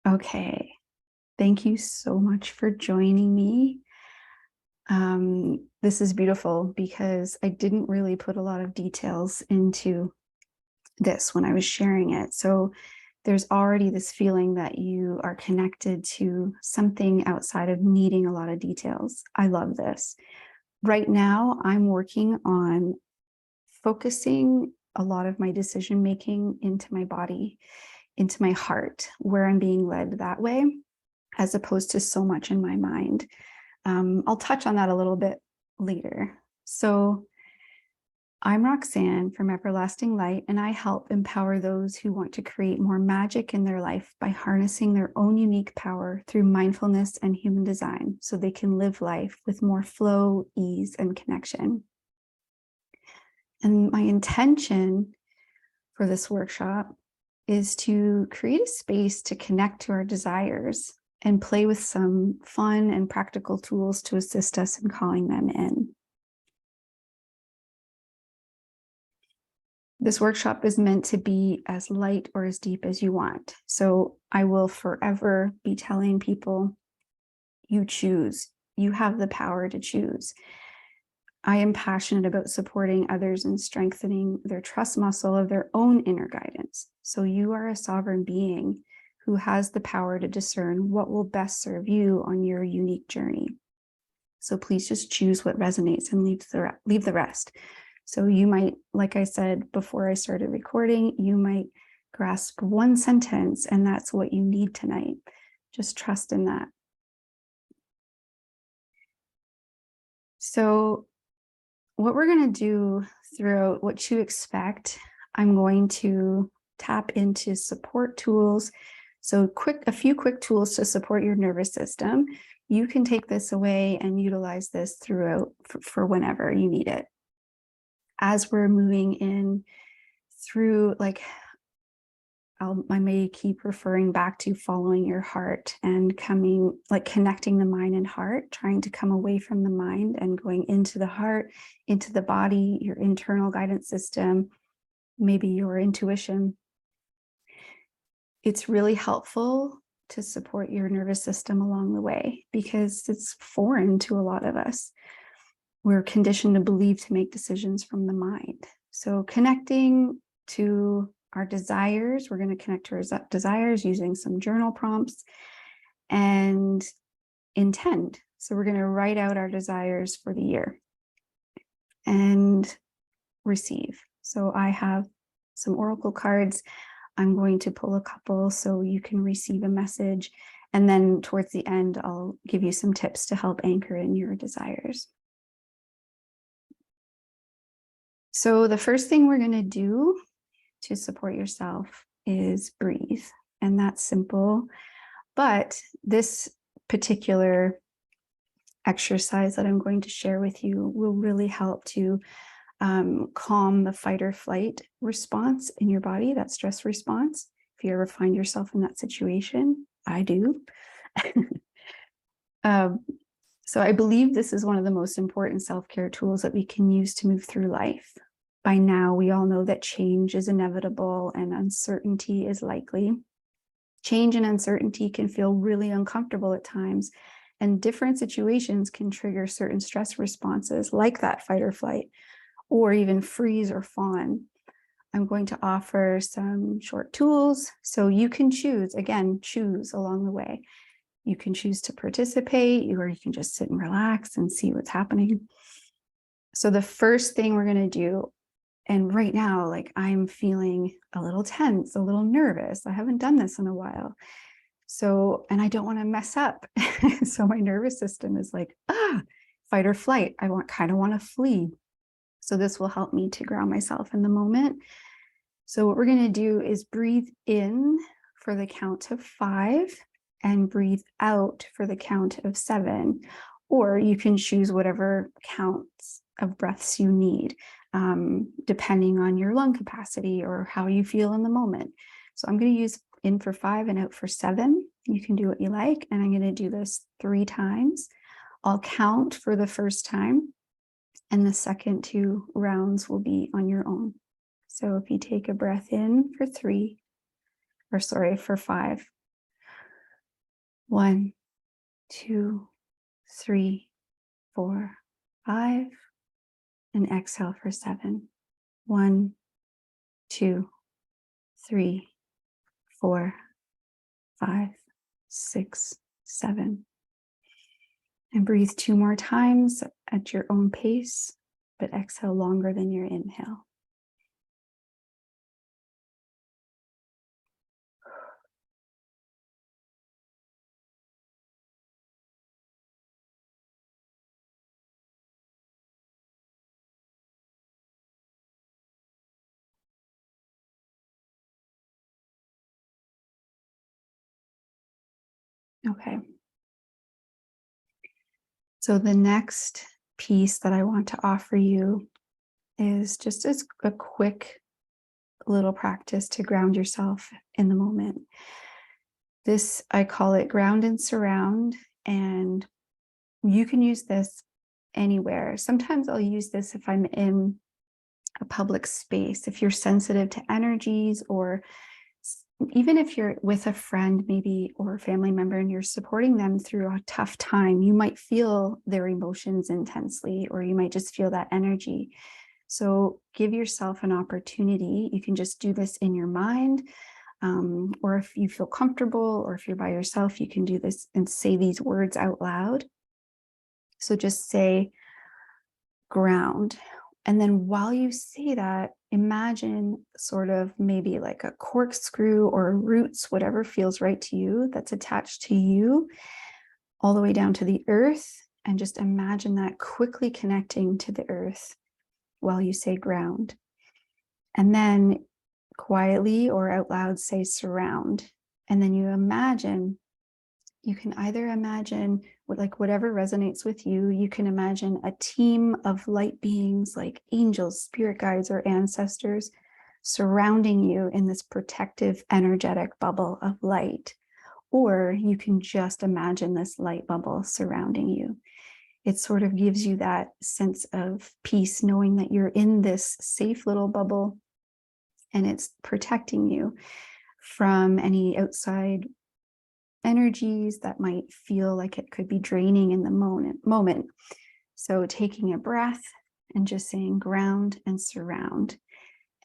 Okay. Thank you so much for joining me. This is beautiful because I didn't really put a lot of details into this when I was sharing it. So there's already this feeling that you are connected to something outside of needing a lot of details. I love this. Right now, I'm working on focusing a lot of my decision making into my body, into my heart, where I'm being led that way, as opposed to so much in my mind. I'll touch on that a little bit later. So I'm Roxanne from Everlasting Light, and I help empower those who want to create more magic in their life by harnessing their own unique power through mindfulness and human design so they can live life with more flow, ease, and connection. And my intention for this workshop is to create a space to connect to our desires and play with some fun and practical tools to assist us in calling them in. This workshop is meant to be as light or as deep as you want. So I will forever be telling people, you choose. You have the power to choose. I am passionate about supporting others and strengthening their trust muscle of their own inner guidance. So you are a sovereign being who has the power to discern what will best serve you on your unique journey. So please just choose what resonates and leave the rest. So you might, like I said before I started recording, you might grasp one sentence and that's what you need tonight. Just trust in that. So what we're going to do throughout what to expect, I'm going to tap into support tools. So a few quick tools to support your nervous system. You can take this away and utilize this throughout for whenever you need it. As we're moving in through, like, I may keep referring back to following your heart and connecting the mind and heart, trying to come away from the mind and going into the heart, into the body, your internal guidance system, maybe your intuition. It's really helpful to support your nervous system along the way because it's foreign to a lot of us. We're conditioned to believe to make decisions from the mind. So connecting to our desires, we're going to connect to our desires using some journal prompts and intend. So we're going to write out our desires for the year and receive. So I have some oracle cards. I'm going to pull a couple so you can receive a message. And then towards the end, I'll give you some tips to help anchor in your desires. So the first thing we're going to do to support yourself is breathe. And that's simple. But this particular exercise that I'm going to share with you will really help to calm the fight or flight response in your body, that stress response. If you ever find yourself in that situation, I do. So I believe this is one of the most important self-care tools that we can use to move through life. By now, we all know that change is inevitable and uncertainty is likely. Change and uncertainty can feel really uncomfortable at times, and different situations can trigger certain stress responses like that fight or flight, or even freeze or fawn. I'm going to offer some short tools so you can choose along the way. You can choose to participate, or you can just sit and relax and see what's happening. So the first thing we're going to do, and right now, like, I'm feeling a little tense, a little nervous. I haven't done this in a while. So, and I don't want to mess up. So my nervous system is like, fight or flight. I kind of want to flee. So this will help me to ground myself in the moment. So what we're going to do is breathe in for the count of 5 and breathe out for the count of 7. Or you can choose whatever counts of breaths you need, depending on your lung capacity or how you feel in the moment. So I'm going to use in for 5 and out for 7. You can do what you like. And I'm going to do this 3 times. I'll count for the first time, and the second 2 rounds will be on your own. So if you take a breath in for 5, 1, 2, 3, 4, 5. And exhale for 7. 1, 2, 3, 4, 5, 6, 7. And breathe 2 more times at your own pace, but exhale longer than your inhale. Okay. So the next piece that I want to offer you is just as a quick little practice to ground yourself in the moment. This, I call it ground and surround, and you can use this anywhere. Sometimes I'll use this if I'm in a public space, if you're sensitive to energies, or even if you're with a friend maybe or a family member and you're supporting them through a tough time, you might feel their emotions intensely, or you might just feel that energy. So give yourself an opportunity. You can just do this in your mind, or if you feel comfortable, or if you're by yourself, you can do this and say these words out loud. So just say ground. And then while you say that, imagine sort of maybe like a corkscrew or roots, whatever feels right to you, that's attached to you all the way down to the earth. And just imagine that quickly connecting to the earth while you say ground. And then quietly or out loud say surround. And then you can either imagine like whatever resonates with you. You can imagine a team of light beings like angels, spirit guides, or ancestors surrounding you in this protective, energetic bubble of light. Or you can just imagine this light bubble surrounding you. It sort of gives you that sense of peace, knowing that you're in this safe little bubble and it's protecting you from any outside energies that might feel like it could be draining in the moment. So taking a breath and just saying ground and surround.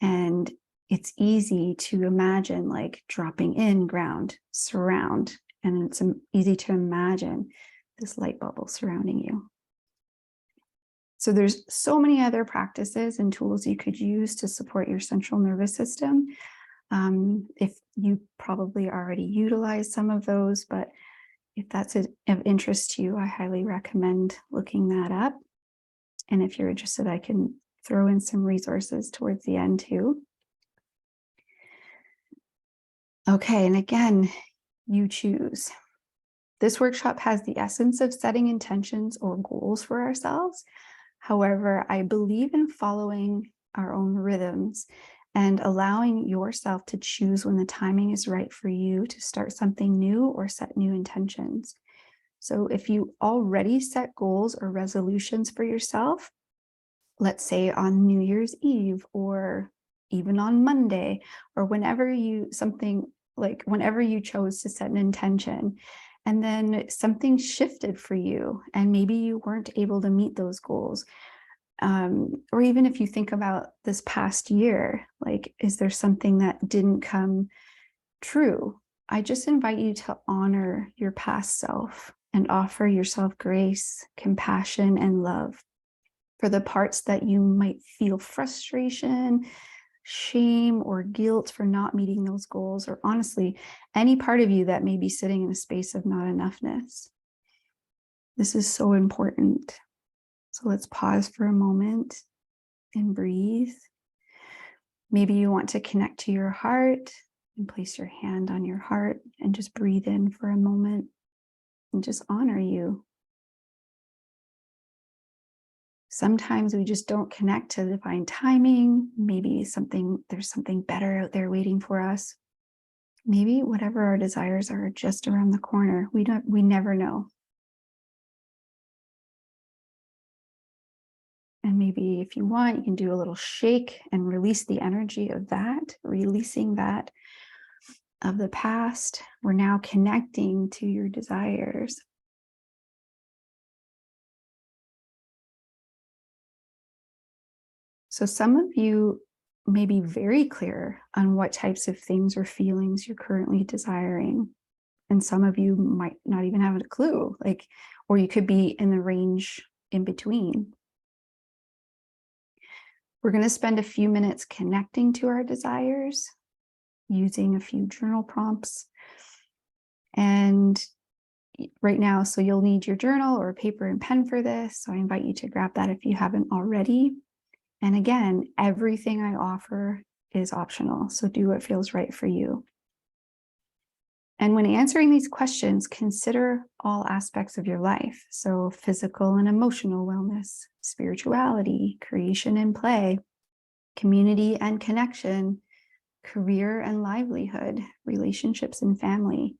And it's easy to imagine like dropping in, ground, surround. And it's easy to imagine this light bubble surrounding you. So there's so many other practices and tools you could use to support your central nervous system. If you probably already utilize some of those, but if that's of interest to you, I highly recommend looking that up. And if you're interested, I can throw in some resources towards the end too. Okay, and again, you choose. This workshop has the essence of setting intentions or goals for ourselves. However, I believe in following our own rhythms and allowing yourself to choose when the timing is right for you to start something new or set new intentions. So if you already set goals or resolutions for yourself, let's say on New Year's Eve, or even on Monday, or whenever you chose to set an intention, and then something shifted for you, and maybe you weren't able to meet those goals. Or even if you think about this past year, like, is there something that didn't come true? I just invite you to honor your past self and offer yourself grace, compassion, and love for the parts that you might feel frustration, shame, or guilt for not meeting those goals, or honestly, any part of you that may be sitting in a space of not enoughness. This is so important. So let's pause for a moment and breathe. Maybe you want to connect to your heart and place your hand on your heart and just breathe in for a moment and just honor you. Sometimes we just don't connect to divine timing. Maybe there's something better out there waiting for us. Maybe whatever our desires are just around the corner. We never know. And maybe if you want, you can do a little shake and release the energy of that, releasing that of the past. We're now connecting to your desires. So some of you may be very clear on what types of things or feelings you're currently desiring. And some of you might not even have a clue, or you could be in the range in between. We're going to spend a few minutes connecting to our desires using a few journal prompts. And right now, so you'll need your journal or paper and pen for this. So I invite you to grab that if you haven't already. And again, everything I offer is optional. So do what feels right for you. And when answering these questions, consider all aspects of your life. So physical and emotional wellness, spirituality, creation and play, community and connection, career and livelihood, relationships and family.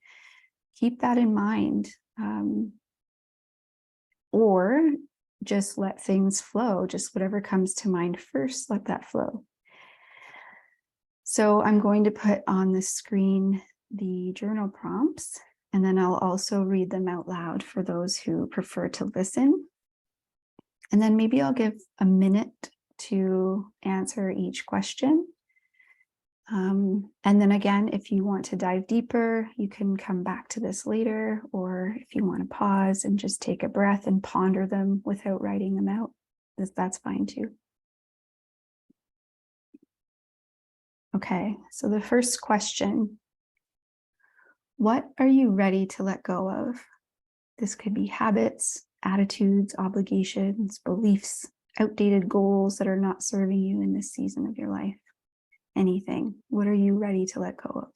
Keep that in mind. Or just let things flow. Just whatever comes to mind first, let that flow. So I'm going to put on the screen the journal prompts, and then I'll also read them out loud for those who prefer to listen. And then maybe I'll give a minute to answer each question. And then again, if you want to dive deeper, you can come back to this later, or if you want to pause and just take a breath and ponder them without writing them out, that's fine too. Okay, so the first question, what are you ready to let go of? This could be habits, attitudes, obligations, beliefs, outdated goals that are not serving you in this season of your life. Anything. What are you ready to let go of?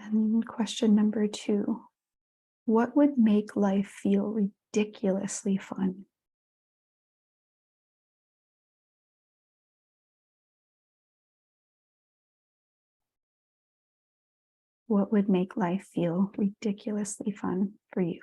And question number 2, what would make life feel ridiculously fun? What would make life feel ridiculously fun for you?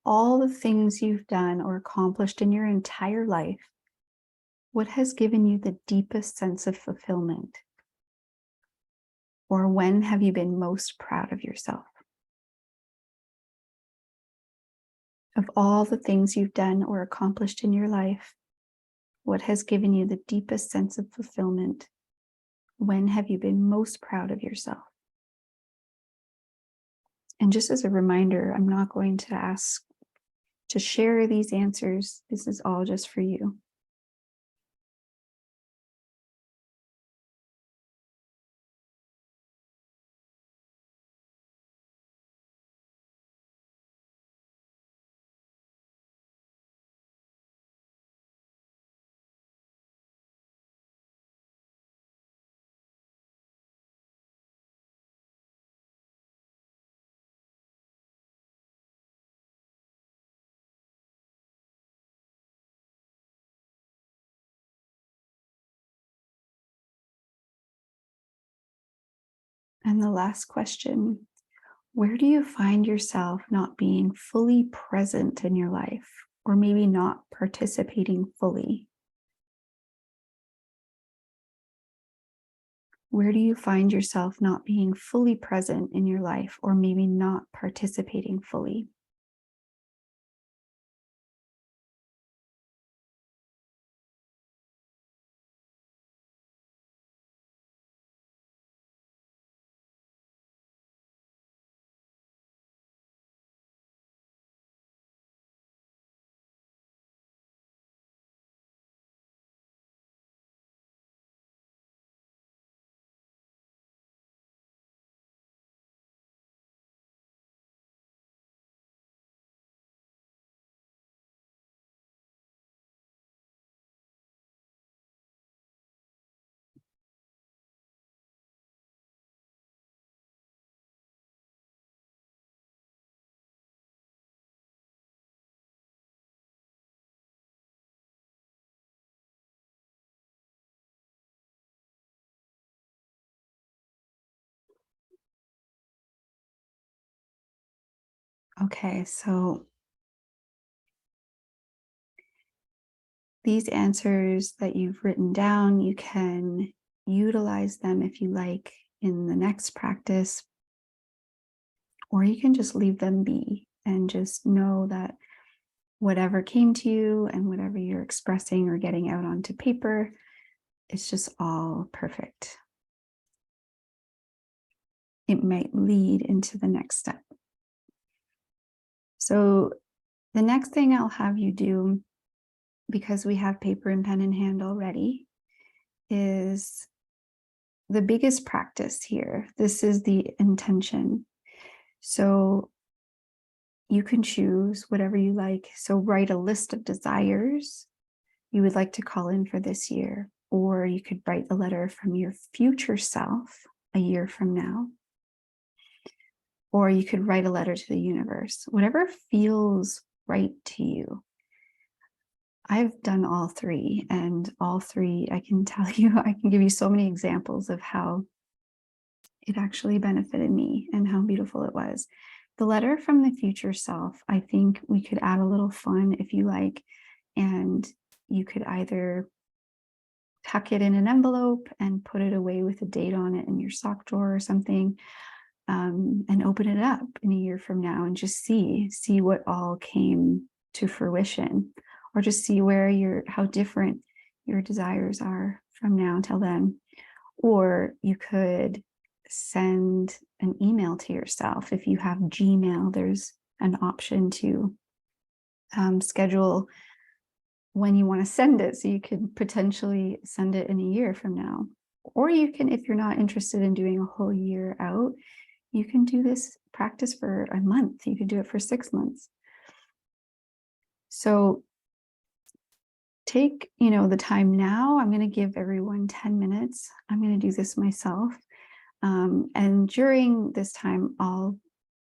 All the things you've done or accomplished in your entire life, what has given you the deepest sense of fulfillment? Or when have you been most proud of yourself? Of all the things you've done or accomplished in your life, what has given you the deepest sense of fulfillment? When have you been most proud of yourself? And just as a reminder, I'm not going to ask to share these answers. This is all just for you. And the last question, where do you find yourself not being fully present in your life, or maybe not participating fully? Where do you find yourself not being fully present in your life, or maybe not participating fully? Okay, so these answers that you've written down, you can utilize them if you like in the next practice, or you can just leave them be and just know that whatever came to you and whatever you're expressing or getting out onto paper, it's just all perfect. It might lead into the next step. So the next thing I'll have you do, because we have paper and pen in hand already, is the biggest practice here. This is the intention. So you can choose whatever you like. So write a list of desires you would like to call in for this year, or you could write a letter from your future self a year from now, or you could write a letter to the universe, whatever feels right to you. I've done all three, and all three, I can tell you, I can give you so many examples of how it actually benefited me and how beautiful it was. The letter from the future self, I think we could add a little fun if you like, and you could either tuck it in an envelope and put it away with a date on it in your sock drawer or something, and open it up in a year from now and just see what all came to fruition, or just see how different your desires are from now until then. Or you could send an email to yourself. If you have Gmail, there's an option to schedule when you want to send it, so you could potentially send it in a year from now. Or you can, if you're not interested in doing a whole year out, you can do this practice for a month. You could do it for 6 months. So take, the time now. I'm going to give everyone 10 minutes. I'm going to do this myself. And during this time, I'll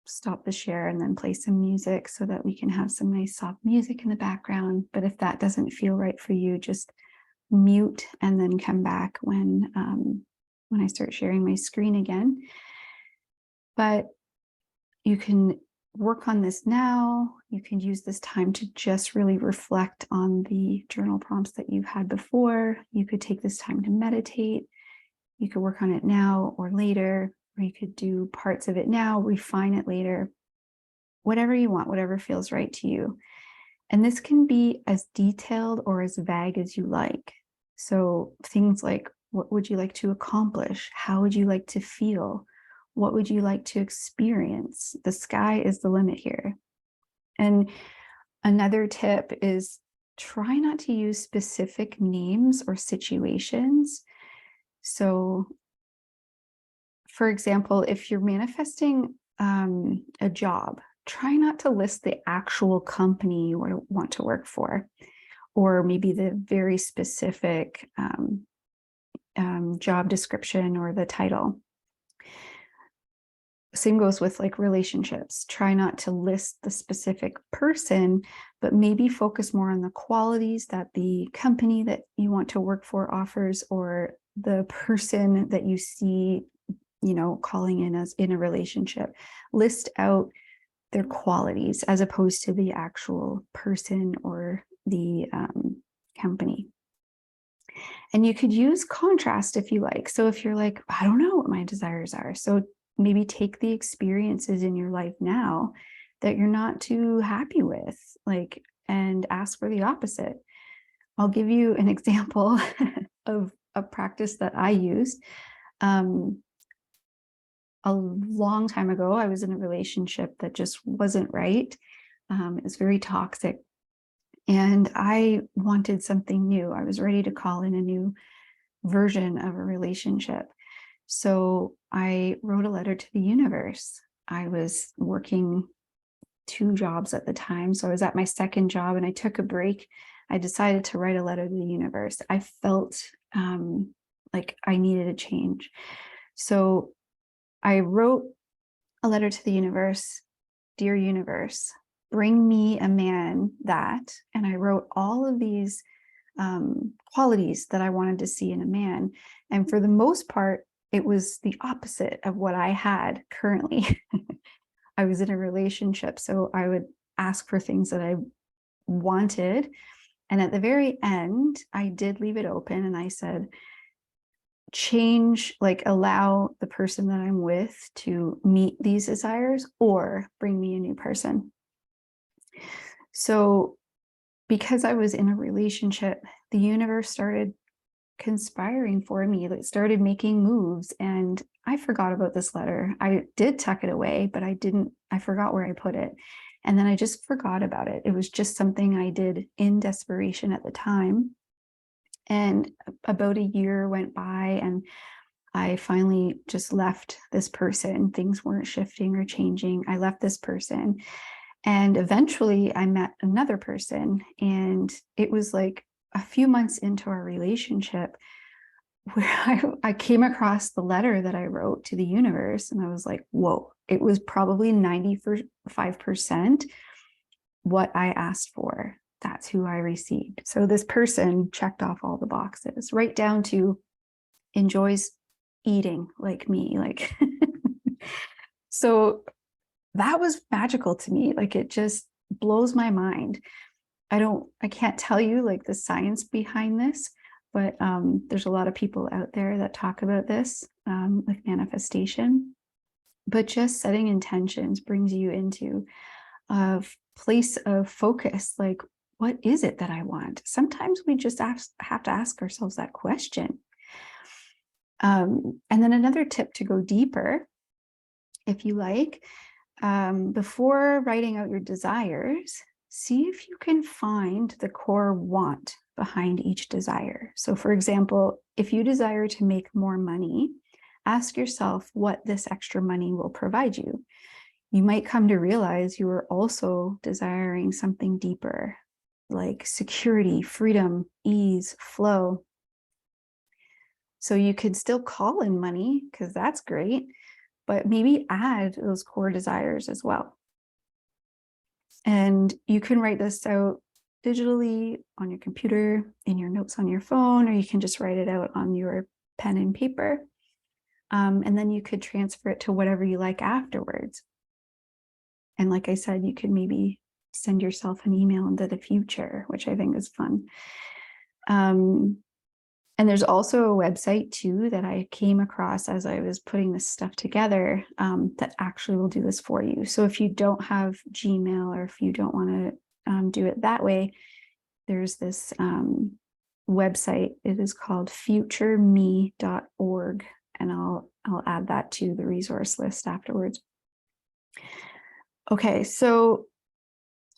stop the share and then play some music so that we can have some nice soft music in the background. But if that doesn't feel right for you, just mute and then come back when I start sharing my screen again. But you can work on this now. You can use this time to just really reflect on the journal prompts that you've had before. You could take this time to meditate. You could work on it now or later, or you could do parts of it now, refine it later, whatever you want, whatever feels right to you. And this can be as detailed or as vague as you like. So things like, what would you like to accomplish? How would you like to feel? What would you like to experience? The sky is the limit here. And another tip is try not to use specific names or situations. So, for example, if you're manifesting a job, try not to list the actual company you want to work for, or maybe the very specific job description or the title. Same goes with like relationships. Try not to list the specific person, but maybe focus more on the qualities that the company that you want to work for offers, or the person that you see, calling in as in a relationship. List out their qualities as opposed to the actual person or the company. And you could use contrast if you like. So if you're like, I don't know what my desires are. So maybe take the experiences in your life now that you're not too happy with, like, and ask for the opposite. I'll give you an example of a practice that I used. A long time ago, I was in a relationship that just wasn't right. It was very toxic. And I wanted something new. I was ready to call in a new version of a relationship. So I wrote a letter to the universe. I was working 2 jobs at the time. So I was at my second job and I took a break. I decided to write a letter to the universe. I felt like I needed a change. So I wrote a letter to the universe. Dear universe, bring me a man that, and I wrote all of these qualities that I wanted to see in a man. And for the most part, it was the opposite of what I had currently. I was in a relationship, so I would ask for things that I wanted. And at the very end, I did leave it open and I said, change, like allow the person that I'm with to meet these desires or bring me a new person. So because I was in a relationship, the universe started conspiring for me. It started making moves, and I forgot about this letter. I did tuck it away, but I forgot where I put it. And then I just forgot about it. It was just something I did in desperation at the time. And about a year went by and I finally just left this person. Things weren't shifting or changing. I left this person. And eventually I met another person. And it was like a few months into our relationship where I came across the letter that I wrote to the universe. And I was like, whoa, it was probably 95% what I asked for. That's who I received. So this person checked off all the boxes, right down to enjoys eating like me. Like, so that was magical to me. Like, it just blows my mind. I can't tell you like the science behind this, but there's a lot of people out there that talk about this with manifestation. But just setting intentions brings you into a place of focus. Like, what is it that I want? Sometimes we just have to ask ourselves that question. And then another tip to go deeper, if you like, before writing out your desires, see if you can find the core want behind each desire. So for example, if you desire to make more money, ask yourself what this extra money will provide you. You might come to realize you are also desiring something deeper, like security, freedom, ease, flow. So you could still call in money because that's great, but maybe add those core desires as well. And you can write this out digitally on your computer, in your notes on your phone, or you can just write it out on your pen and paper. And then you could transfer it to whatever you like afterwards. And like I said, you could maybe send yourself an email into the future, which I think is fun. And there's also a website too that I came across as I was putting this stuff together that actually will do this for you. So if you don't have Gmail or if you don't want to do it that way, there's this website. It is called futureme.org, and I'll add that to the resource list afterwards. Okay, so,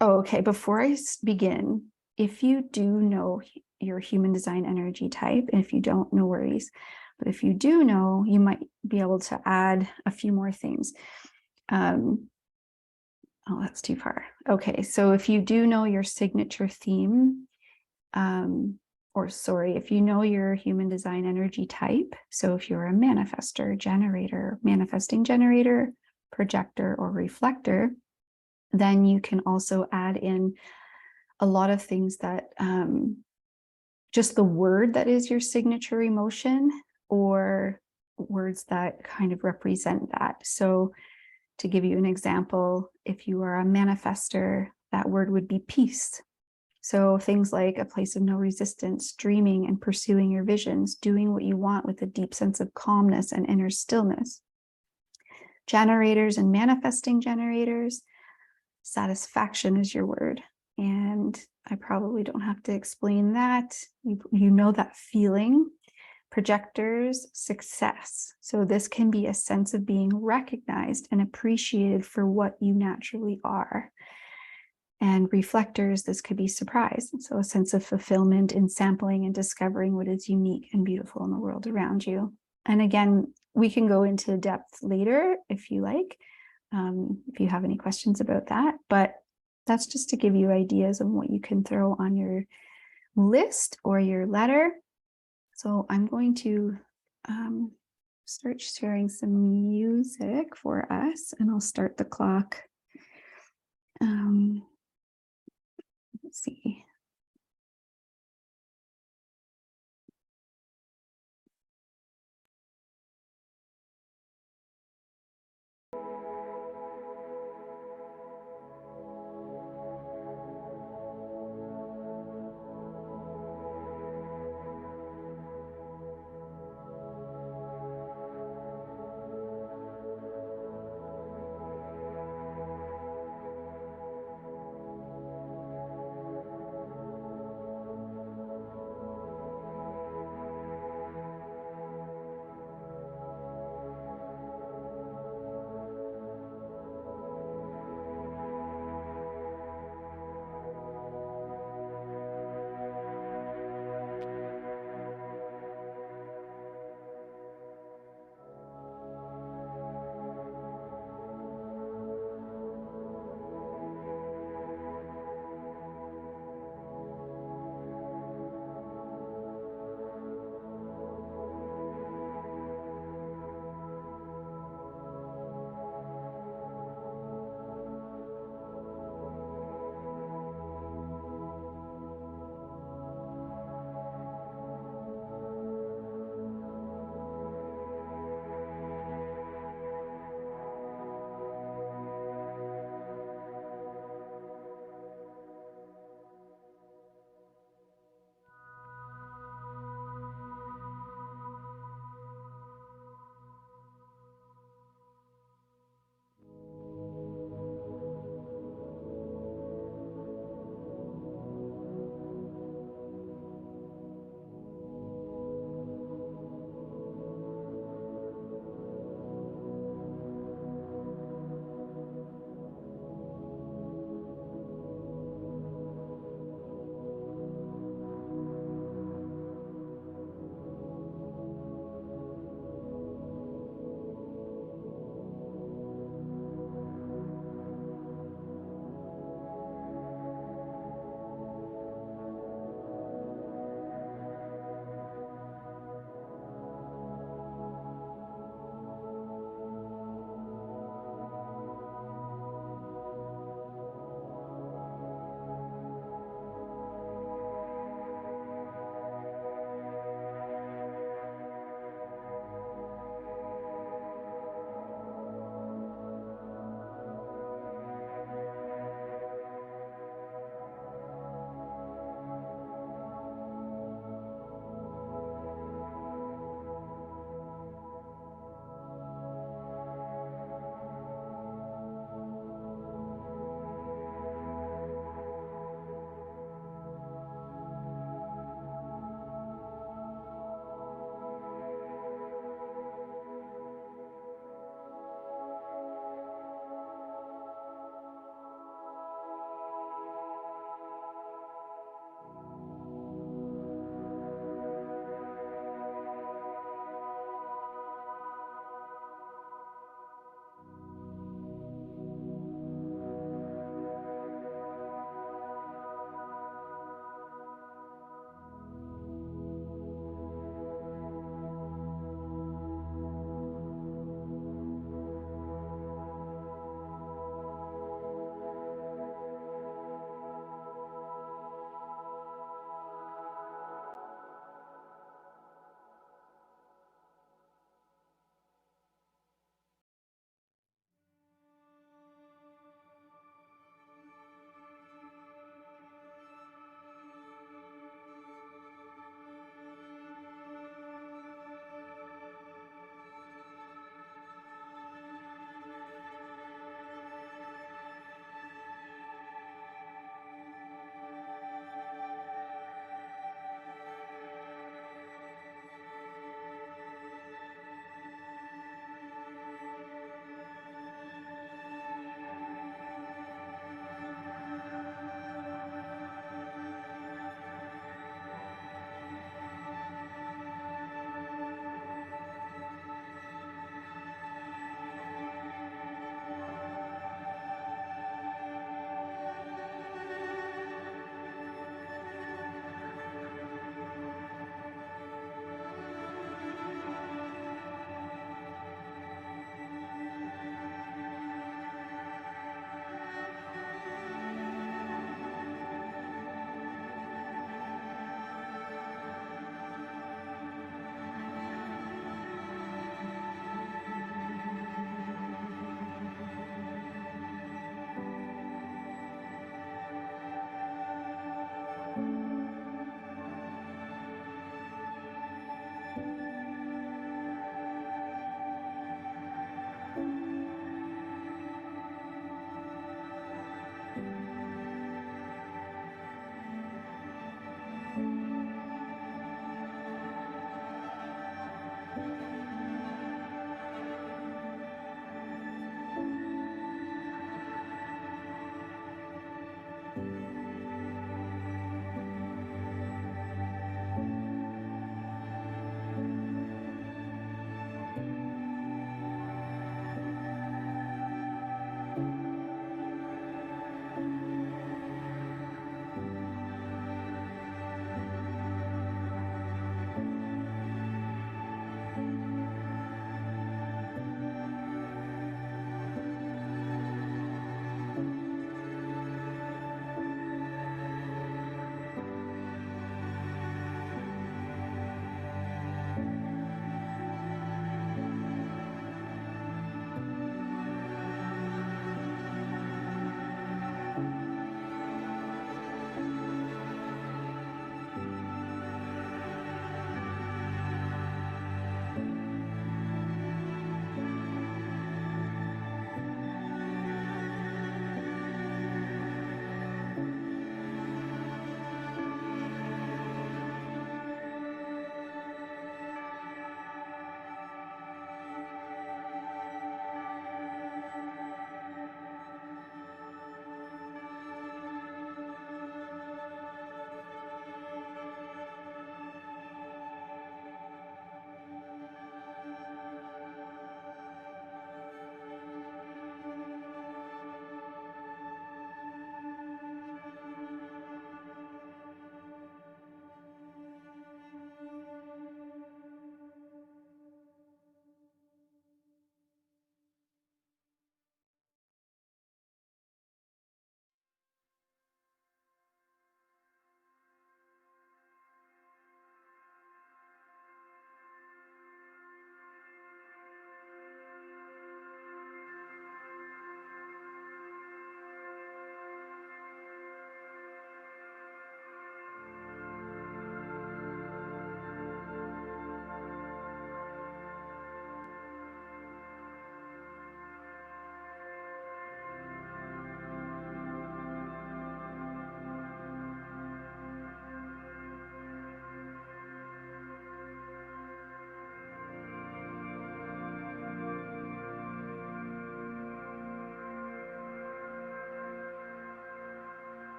before I begin, if you do know your human design energy type, and if you don't, no worries. But if you do know, you might be able to add a few more things. Oh, that's too far. Okay, so if you do know your signature theme, if you know your human design energy type, so if you're a manifestor, generator, manifesting generator, projector, or reflector, then you can also add in a lot of things that just the word that is your signature emotion, or words that kind of represent that. So to give you an example, if you are a manifestor, that word would be peace. So things like a place of no resistance, dreaming and pursuing your visions, doing what you want with a deep sense of calmness and inner stillness. Generators and manifesting generators, satisfaction is your word. And I probably don't have to explain that. You know that feeling. Projectors, success. So this can be a sense of being recognized and appreciated for what you naturally are. And reflectors, this could be surprise. So a sense of fulfillment in sampling and discovering what is unique and beautiful in the world around you. And again, we can go into depth later if you like, if you have any questions about that. But that's just to give you ideas on what you can throw on your list or your letter. So I'm going to start sharing some music for us, and I'll start the clock. Let's see.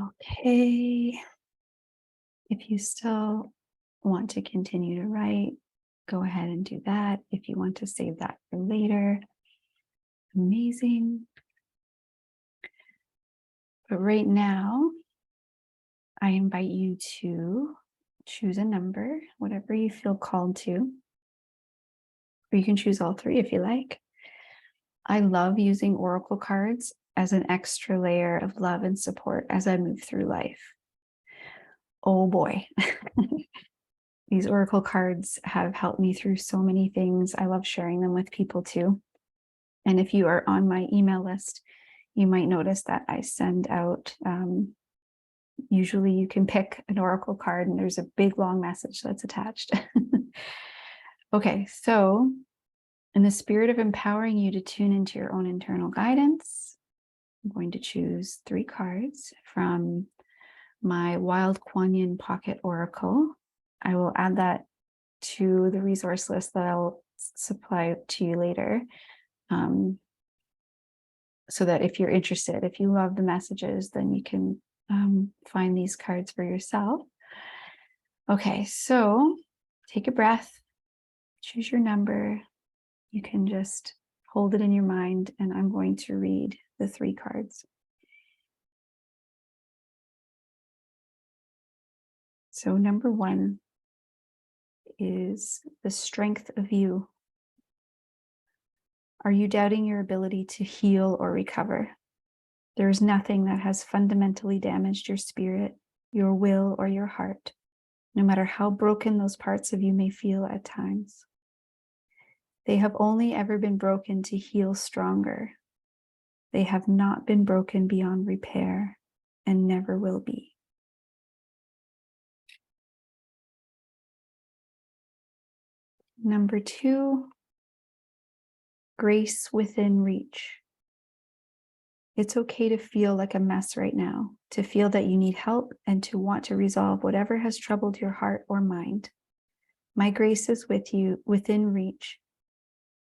Okay. If you still want to continue to write, go ahead and do that. If you want to save that for later, amazing. But right now, I invite you to choose a number, whatever you feel called to. Or you can choose all three if you like. I love using oracle cards as an extra layer of love and support as I move through life. Oh boy. These oracle cards have helped me through so many things. I love sharing them with people too. And if you are on my email list, you might notice that I send out, usually you can pick an oracle card and there's a big long message that's attached. Okay, so in the spirit of empowering you to tune into your own internal guidance, I'm going to choose 3 cards from my Wild Kuan Yin Pocket Oracle. I will add that to the resource list that I'll supply to you later. So that if you're interested, if you love the messages, then you can find these cards for yourself. Okay, so take a breath, choose your number. You can just hold it in your mind, and I'm going to read the 3 cards. So number 1 is the strength of you. Are you doubting your ability to heal or recover? There is nothing that has fundamentally damaged your spirit, your will, or your heart, no matter how broken those parts of you may feel at times. They have only ever been broken to heal stronger. They have not been broken beyond repair and never will be. Number 2, grace within reach. It's okay to feel like a mess right now, to feel that you need help and to want to resolve whatever has troubled your heart or mind. My grace is with you within reach.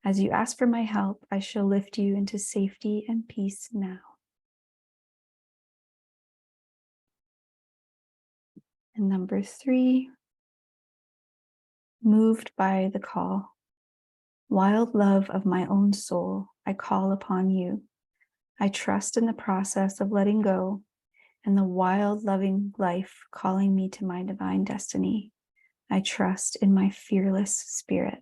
As you ask for my help, I shall lift you into safety and peace now. And number 3, moved by the call. Wild love of my own soul, I call upon you. I trust in the process of letting go and the wild loving life calling me to my divine destiny. I trust in my fearless spirit.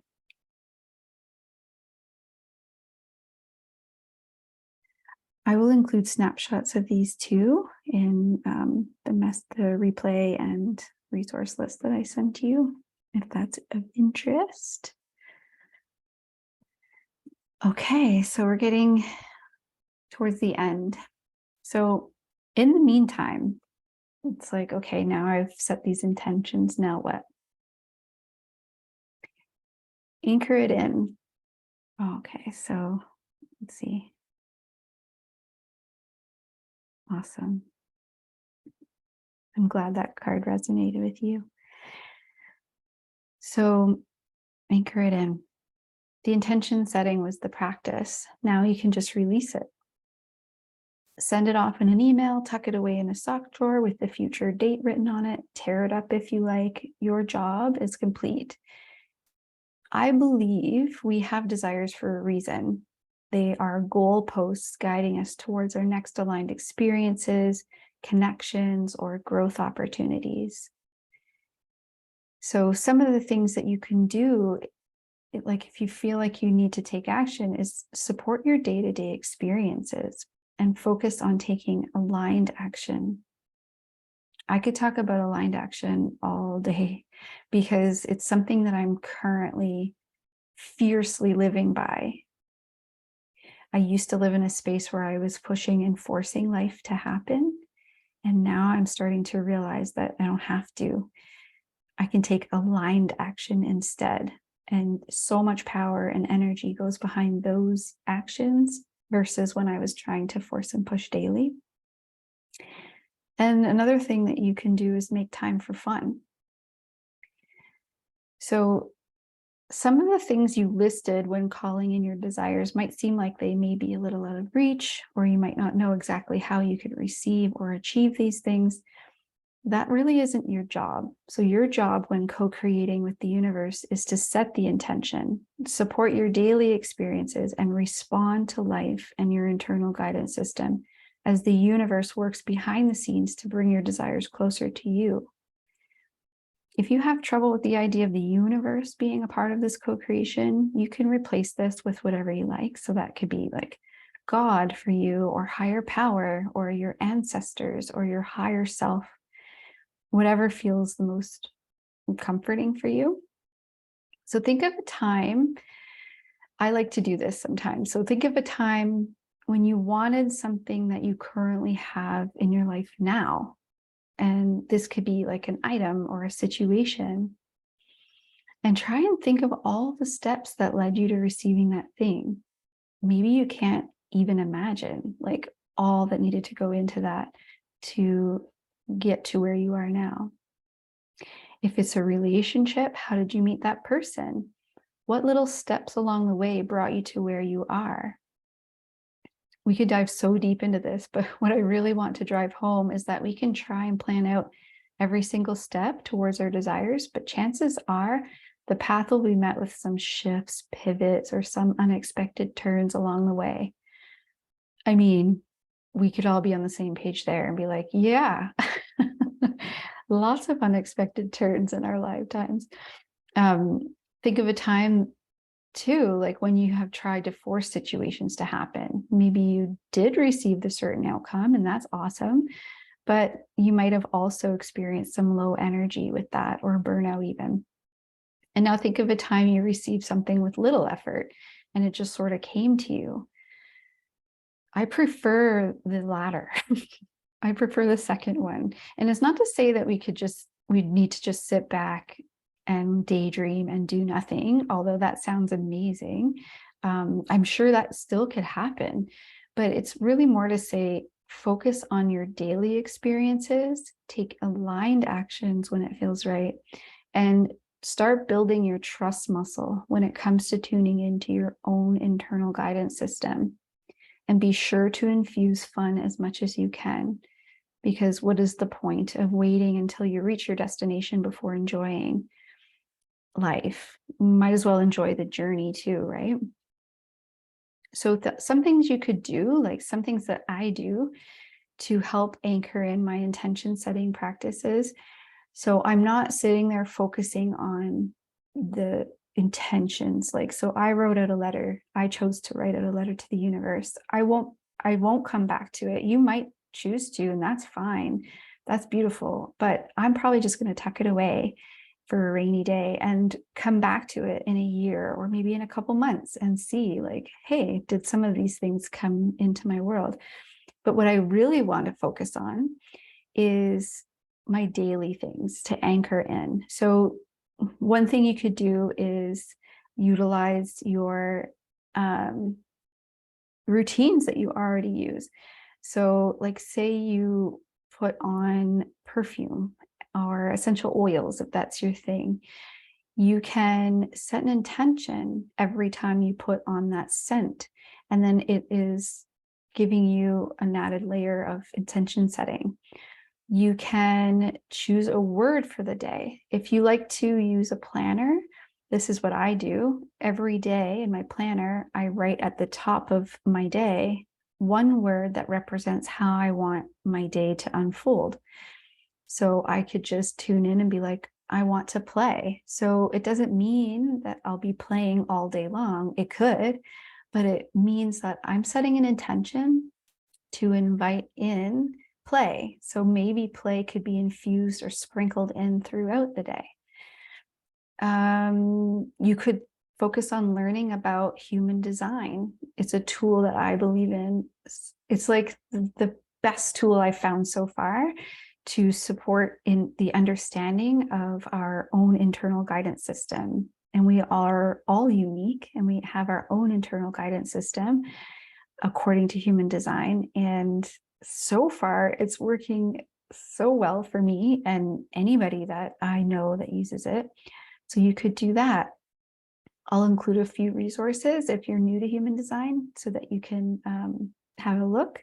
I will include snapshots of these too in the replay and resource list that I sent to you, if that's of interest. Okay, so we're getting towards the end. So in the meantime, it's like, okay, now I've set these intentions, now what? Anchor it in. Okay, so let's see. Awesome. I'm glad that card resonated with you. So anchor it in. The intention setting was the practice. Now you can just release it. Send it off in an email, tuck it away in a sock drawer with the future date written on it, tear it up if you like. Your job is complete. I believe we have desires for a reason. They are goalposts guiding us towards our next aligned experiences, connections, or growth opportunities. So some of the things that you can do, like if you feel like you need to take action, is support your day-to-day experiences and focus on taking aligned action. I could talk about aligned action all day because it's something that I'm currently fiercely living by. I used to live in a space where I was pushing and forcing life to happen. And now I'm starting to realize that I don't have to. I can take aligned action instead. And so much power and energy goes behind those actions versus when I was trying to force and push daily. And another thing that you can do is make time for fun. So some of the things you listed when calling in your desires might seem like they may be a little out of reach, or you might not know exactly how you could receive or achieve these things. That really isn't your job. So your job when co-creating with the universe is to set the intention, support your daily experiences, and respond to life and your internal guidance system as the universe works behind the scenes to bring your desires closer to you. If you have trouble with the idea of the universe being a part of this co-creation, you can replace this with whatever you like. So that could be like God for you, or higher power, or your ancestors, or your higher self, whatever feels the most comforting for you. So think of a time, I like to do this sometimes. So think of a time when you wanted something that you currently have in your life now. And this could be like an item or a situation. And try and think of all the steps that led you to receiving that thing. Maybe you can't even imagine like all that needed to go into that to get to where you are now. If it's a relationship, how did you meet that person? What little steps along the way brought you to where you are? We could dive so deep into this, but what I really want to drive home is that we can try and plan out every single step towards our desires, but chances are the path will be met with some shifts, pivots, or some unexpected turns along the way. I mean, we could all be on the same page there and be like, yeah, lots of unexpected turns in our lifetimes. Think of a time too, like when you have tried to force situations to happen. Maybe you did receive the certain outcome, and that's awesome, but you might have also experienced some low energy with that, or burnout even. And now think of a time you received something with little effort and it just sort of came to you. I prefer the latter. I prefer the second one. And it's not to say that we need to just sit back and daydream and do nothing, although that sounds amazing. I'm sure that still could happen, but it's really more to say, focus on your daily experiences, take aligned actions when it feels right, and start building your trust muscle when it comes to tuning into your own internal guidance system. And be sure to infuse fun as much as you can, because what is the point of waiting until you reach your destination before enjoying life? Might as well enjoy the journey too, right? So some things you could do, like some things that I do to help anchor in my intention setting practices. So I'm not sitting there focusing on the intentions. Like, so I wrote out a letter. I chose to write out a letter to the universe. I won't come back to it. You might choose to, and that's fine. That's beautiful. But I'm probably just going to tuck it away for a rainy day and come back to it in a year or maybe in a couple months and see like, hey, did some of these things come into my world? But what I really want to focus on is my daily things to anchor in. So one thing you could do is utilize your routines that you already use. So like say you put on perfume or essential oils, if that's your thing, you can set an intention every time you put on that scent. And then it is giving you an added layer of intention setting. You can choose a word for the day. If you like to use a planner, this is what I do. Every day in my planner, I write at the top of my day one word that represents how I want my day to unfold. So I could just tune in and be like, I want to play. So it doesn't mean that I'll be playing all day long. It could, but it means that I'm setting an intention to invite in play. So maybe play could be infused or sprinkled in throughout the day. You could focus on learning about human design. It's a tool that I believe in. It's like the best tool I've found so far to support in the understanding of our own internal guidance system. And we are all unique and we have our own internal guidance system according to human design. And so far it's working so well for me and anybody that I know that uses it. So you could do that. I'll include a few resources if you're new to human design so that you can have a look.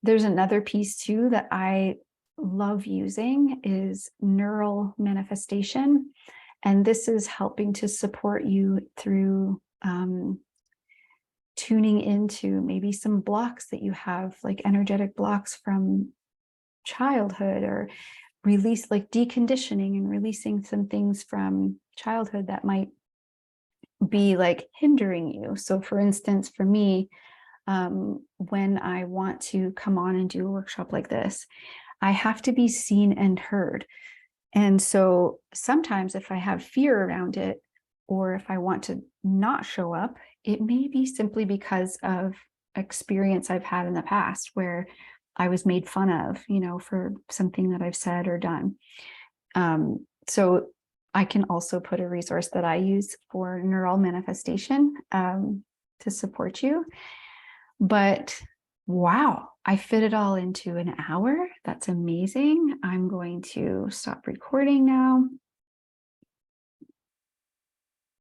There's another piece too that I love using is neural manifestation. And this is helping to support you through tuning into maybe some blocks that you have, like energetic blocks from childhood, or release, like deconditioning and releasing some things from childhood that might be like hindering you. So for instance, for me, when I want to come on and do a workshop like this, I have to be seen and heard. And so sometimes if I have fear around it, or if I want to not show up, it may be simply because of experience I've had in the past where I was made fun of, for something that I've said or done. So I can also put a resource that I use for neural manifestation to support you. But wow, I fit it all into an hour. That's amazing. I'm going to stop recording now.